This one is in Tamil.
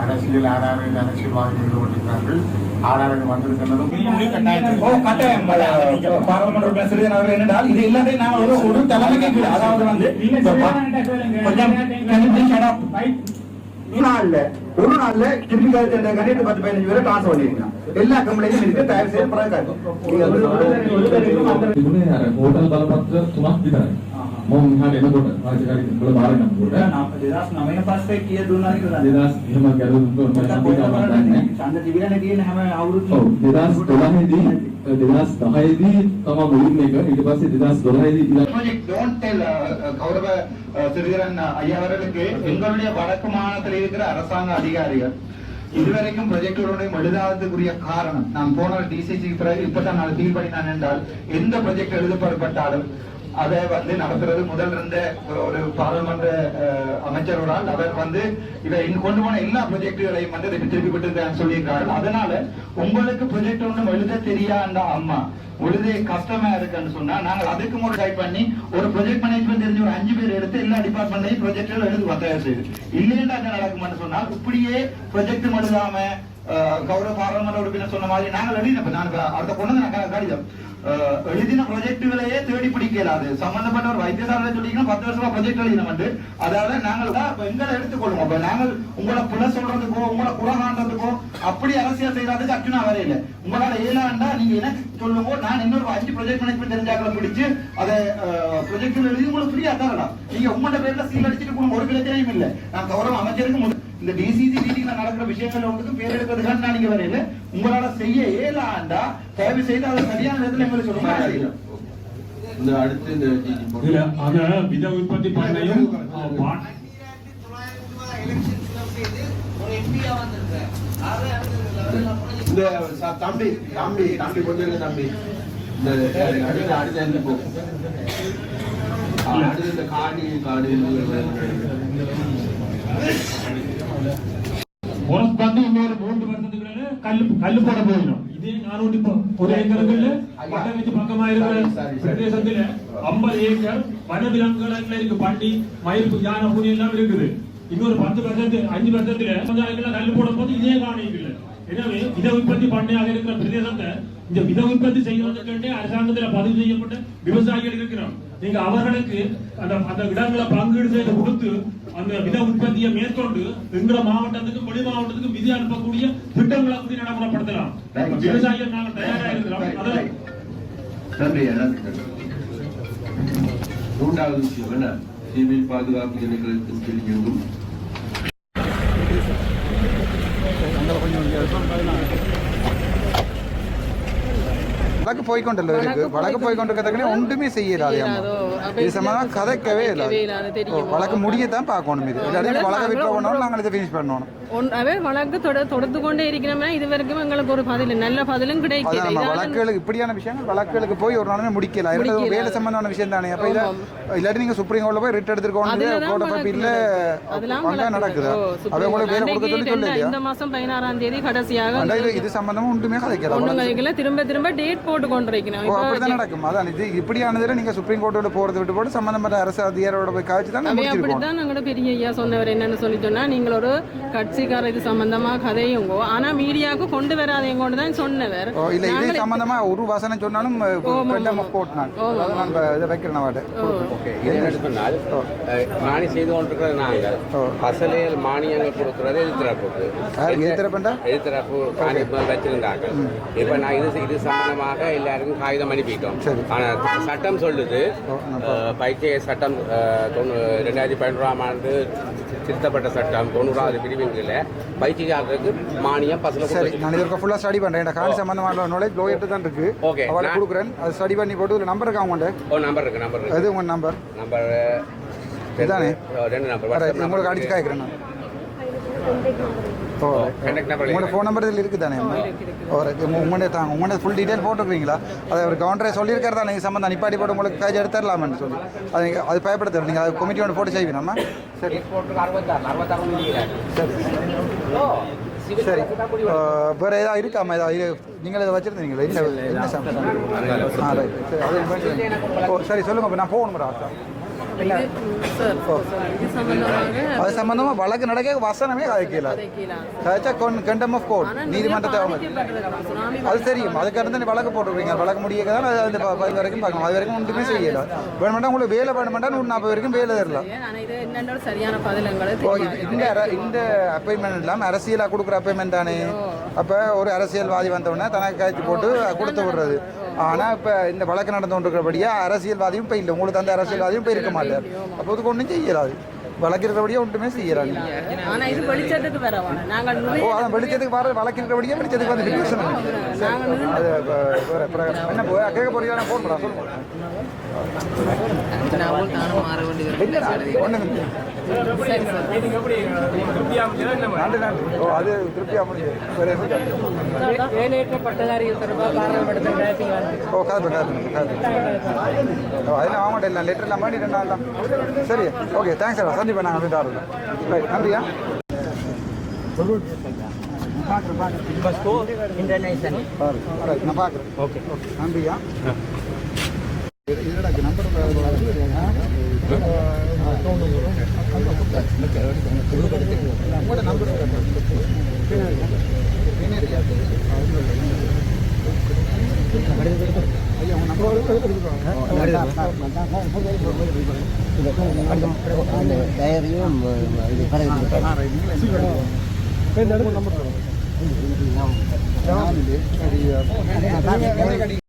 அரசியல் ஆறாறு அரசியல்வாதிகள் ஈடுபட்டிருக்கிறார்கள். ஆறாறு வந்திருக்கின்றதும் பாராளுமன்ற சிறிதன் அவர்கள் என்னென்றால் இது எல்லாத்தையும் நாங்கள் ஒரு தலைமைக்கு அதாவது வந்து ஒரு நாள்ல திருப்பி கண்டிப்பா 10-15 பேரை டிரான்ஸ்பர் பண்ணிருக்கீங்க. எல்லா கம்பெனியும் இருக்கு. தயார் செய்ய හෝටල් බලපත්‍ර 3ක් විතරයි. මම මෙහාට එනකොට රාජකාරී වල බාර ගන්නකොට 2009 පස්සේ කීය දුන්නාද කියලා 2000 එහෙම ගැලවුම් ඡන්ද තිබිලානේ තියෙන හැම අවුරුද්දම. ඔව් 2010දී තමයි මුලින්ම එක. ඊට පස්සේ 2012දී ப்ராஜெக்ட் டோன்ட் டெல் கௌரவ சிறிதரன் ஐயா அவர்களுக்கு எங்களுடைய வடக்கு மாநிலத்தில் இருக்கிற அரசாங்க அதிகாரிகள் இதுவரைக்கும் ப்ரொஜெக்டுகளுடைய எழுதாததுக்குரிய காரணம் நான் போன டிசிசி பிறகு இப்பதான் நான் ஃபீல் பண்ணினான் என்றால் எந்த ப்ரொஜெக்ட் எழுதப்படப்பட்டாலும் அதை வந்து நடத்துறது முதல் இருந்த ஒரு பாராளுமன்ற அமைச்சர்களால் அவர் வந்து இதை கொண்டு போன எல்லா ப்ரொஜெக்டுகளையும் வந்து திருப்பி விட்டு சொல்லியிருக்கார்கள். அதனால உங்களுக்கு ப்ரொஜெக்ட் ஒன்றும் எழுத தெரியாண்டா அம்மா உழுது கஷ்டமா இருக்குன்னு சொன்னா நாங்கள் அதுக்கு முறை டைப் பண்ணி ஒரு ப்ரொஜெக்ட் மேனேஜ்மெண்ட் தெரிஞ்ச ஒரு 5 பேர் எடுத்து எல்லா டிபார்ட்மெண்ட்டையும் ப்ரொஜெக்ட்கள் எழுது தயார் செய்யுது. இல்லைன்னா என்ன நடக்கும்னு சொன்னால் இப்படியே ப்ரொஜெக்ட் எழுதாம கௌரவ பாராளுமன்ற உறுப்பினர் சொன்ன மாதிரி நாங்கள் எழுதினப்ப நான் அடுத்த பொண்ணு நான் கடிதம் எழுதின ப்ரொஜெக்டுகளையே தேடி பிடிக்கலாது. சம்பந்தப்பட்ட ஒரு வைத்தியசாலை சொல்லிங்கன்னா 10 வருஷமா ப்ரொஜெக்ட் எழுதினோம். அதாவது நாங்கள் எங்களை எடுத்துக்கொள்ளுவோம். அப்ப நாங்கள் உங்களை புல சொல்றதுக்கோ உங்களை குறகாண்டதுக்கோ அப்படி அரசியல் செய்யறதுக்கு அச்சுனா வரையில உங்களால ஏழாண்டா நீங்க எனக்கு சொல்லுங்க. நான் இன்னொரு 5 ப்ரொஜெக்ட் மேனேஜ்மெண்ட் தெரிஞ்சாக்களை பிடிச்சு அதை ப்ரொஜெக்ட் எழுதி உங்களுக்கு ஃப்ரீயா தரலாம். நீங்க உங்களோட பேர்ல சீல் அடிச்சுட்டு போன ஒரு பிரச்சனையும் இல்லை. நான் கௌரவ அமைச்சருக்கு இந்த டிசிசி மீட்டிங்ல நடக்கிற விஷயங்கள் ஒன்றுக்கு பேர் எடுக்கிறதுக்காக நான் நீங்க வரையில உங்களால செய்ய ஏழாண்டா தயவு செய்து அதை சரியான நேரத்தில் எங்களுக்கு சொல்லுங்க. இந்த அடுத்து இந்த அத வித உற்பத்தி பண்ணையும் இந்த தம்பி தம்பி தம்பி கொஞ்சம் தம்பி இந்த அடுத்த எந்த போ அடுத்து இந்த காடி காடி வந்து இன்னொரு 3 வருஷத்துக்குள்ள கல்லு போட போயிடும். இதே 400 ஒரு ஏக்கருக்குள்ள வடக்கு பக்கமா இருக்கிற பிரதேசத்துல 50 ஏக்கர் வனவிலங்குகள் இருக்கு. பண்டி மயில் யானை புலி எல்லாம் இருக்குது. இன்னொரு 10 வருஷத்துக்கு 5 வருஷத்துல கல்லு போடும் போது இதே காணிக்கு இல்லை. எனவே வித உற்பத்தி பண்ணையாக இருக்கிற பிரதேசத்தை இந்த வித உற்பத்தி செய்வதற்கே அரசாங்கத்தில் பதிவு செய்யப்பட்ட விவசாயிகள் இருக்கிறோம். நீங்க அவர்களுக்கு அந்த இடங்களை பங்கீடு செய்து கொடுத்து அந்த வித உற்பத்தியை மேற்கொண்டு எங்கள மாவட்டத்துக்கும் வெளி மாவட்டத்துக்கும் விதி அனுப்பக்கூடிய திட்டங்களை கூட நடைமுறைப்படுத்தலாம். விவசாயிகள் நாங்கள் தயாராக இருக்கிறோம். மூன்றாவது விஷயம் என்ன சிவில் பாதுகாப்பு திணைக்களத்தின் கீழ் இயங்கும் வழக்கு போய்கொண்டல்ல இருக்கு. வழக்கு போய்கொண்டிருக்கிறதுக்கு ஒன்றுமே செய்யலாது. இது சம்பந்தமா கதைக்கவே இல்லை. வழக்கு முடியத்தான் பார்க்கணும். இது வழக்கு விட்டு போனாலும் நாங்கள் இதை ஃபினிஷ் பண்ணணும். வழக்கு தொடர்ந்து கொண்டே இருக்கிறோம்னா இது வரைக்கும் எங்களுக்கு ஒரு பதில் நல்ல பதிலும் கிடைக்கல. வழக்குகளுக்கு இப்படியான விஷயங்கள் வழக்குகளுக்கு போய் ஒரு நாளுமே முடிக்கல. வேலை சம்பந்தமான விஷயம் தானே. அப்ப இல்லாட்டி நீங்க சுப்ரீம் கோர்ட்ல போய் ரிட் எடுத்துருக்கோம். அதெல்லாம் நடக்குது. அவங்க வேலை கொடுக்க சொல்லி சொல்லி இந்த மாசம் 16ஆம் தேதி கடைசியாக இது சம்பந்தமா ஒன்றுமே கதைக்கல. திரும்ப டேட் போட்டு கொண்டிருக்கிறோம். அப்படிதான் நடக்கும். அதான் இது இப்படியானதுல நீங்க சுப்ரீம் கோர்ட்டோட போறது விட்டு போட்டு சம்பந்தப்பட்ட அரசு அதிகாரியோட போய் காய்ச்சி தான் அப்படித்தான் நாங்களோட பெரிய ஐயா சொன்னவர் என்னன்னு சொல்லி சொன்னா நீங்களோட கட்சிக்கார இது சம்பந்தமா கதையுங்கோ ஆனா மீடியாவுக்கு கொண்டு வராதேங்கோன்னு தான் சொன்னவர். இல்ல இது சம்பந்தமா ஒரு வசனம் சொன்னாலும் போட்டான். நான் இதை வைக்கிறேன். மானி செய்து கொண்டிருக்கிற நாங்கள் பசலையில் மானியங்கள் கொடுக்கிறது எதிர்த்தரப்பு வச்சிருந்தாங்க. இப்ப நான் இது சம்பந்தமாக எல்லாருக்கும் காகிதம் அனுப்பிட்டோம். ஆனா சட்டம் சொல்லுது பைத்திய சட்டம் 2011ஆம் ஆண்டு திருத்தப்பட்ட சட்டம் 90வது பிரிவின்கள பயிற்சியாளருக்கு மானியம் பசல. சரி, நான் இதற்கு ஃபுல்லா ஸ்டடி பண்றேன். காணி சம்பந்தமான நாலேஜ் லோயர்ட்ட தான் இருக்கு. ஓகே, அவளை கொடுக்குறேன். அது ஸ்டடி பண்ணி போட்டு ஒரு நம்பர் இருக்கா உங்கள்ட்ட? நம்பர் இருக்கு. அது உங்க நம்பர் இதானே? 2 நம்பர் உங்களுக்கு அடிச்சு காய்க்கிறேன் நான். உங்களோட ஃபோன் நம்பர் இதில் இருக்குது தானே? உங்களோட ஃபுல் டீட்டெயில் போட்டுருக்கீங்களா? அதை ஒரு கவுண்டரை சொல்லியிருக்காரு தானே சம்பந்தம் நிப்பாட்டி போட்டு உங்களுக்கு காய்ச்சி எடுத்துடலாமான்னு சொல்லி அது பயப்படுத்த நீங்கள் அது கமிட்டி ஒன்று போட்டு செய்வீங்கம்மா. சரி சரி சரி. வேறு ஏதாவது இருக்காமா? ஏதாவது நீங்கள் இதை வச்சுருந்தீங்களா? இல்லை என்ன சரி சொல்லுங்கள். நான் போகணும். சார் இது சம்பந்தமாக அது சம்பந்தமா வழக்கு நடக்க வசனமே கதைக்கல கதைச்சா கண்டம் ஆஃப் கோர்ட் நீதிமன்றத்தை அவங்க அது தெரியும் அதுக்காக தான் வழக்கு போட்டுருக்கீங்க வழக்கு முடிய தான் அது பதில் வரைக்கும் பார்க்கணும் அது வரைக்கும் ஒன்றுமே செய்யல வேணுமெண்டா உங்களுக்கு வேலை வேணுமெண்டா 140 வரைக்கும் வேலை தரலாம் சரியான பதிலங்களை இந்த அப்பாயின்மெண்ட் இல்லாமல் அரசியலாக கொடுக்குற அப்பாயின்மெண்ட் தானே அப்போ ஒரு அரசியல்வாதி வந்தவுடனே தனக்கு கழிச்சு போட்டு கொடுத்து விடுறது ஆனால் இப்போ இந்த வழக்கு நடந்து கொண்டிருக்கிறபடியாக அரசியல்வாதியும் இப்போ இல்லை உங்களுக்கு அந்த அரசியல்வாதியும் இப்போ இருக்க மாட்டார் அப்போ அதுக்கு ஒன்றும் செய்யலாது வழக்கு இருக்கிறபடியாக ஒன்றுமே செய்யறாங்க ஆனால் இது வெளிச்சத்துக்கு வரவாங்க நாங்கள் ஓ அதான் வெளிச்சத்துக்கு வர வழக்கு இருக்கிறபடியாக வெளிச்சத்துக்கு வந்து டிவிஷன் அது என்ன கேட்க போறீங்க ஃபோன் பண்ணலாம் சொல்லுங்கள் ஓ அது திருப்தியாக முடிஞ்சு வேலையற்ற பட்டதாரிகள் தொடர்பாக பாராளுமன்றத்தில் ஓ காது அதெல்லாம் வாங்க மாட்டேன் இல்லை லெட்டர் எல்லாம் மாட்டி 2 நாள் தான் சரி ஓகே தேங்க்ஸ் சார் சந்திப்பேன் நாங்கள் வந்து ஆடுறோம் ரைட் நன்றியா நான் பார்க்குறேன் ஓகே ஓகே நன்றியா இதோட நம்பர் உங்களோட நம்பர் ஐயா உங்கள் நம்பர்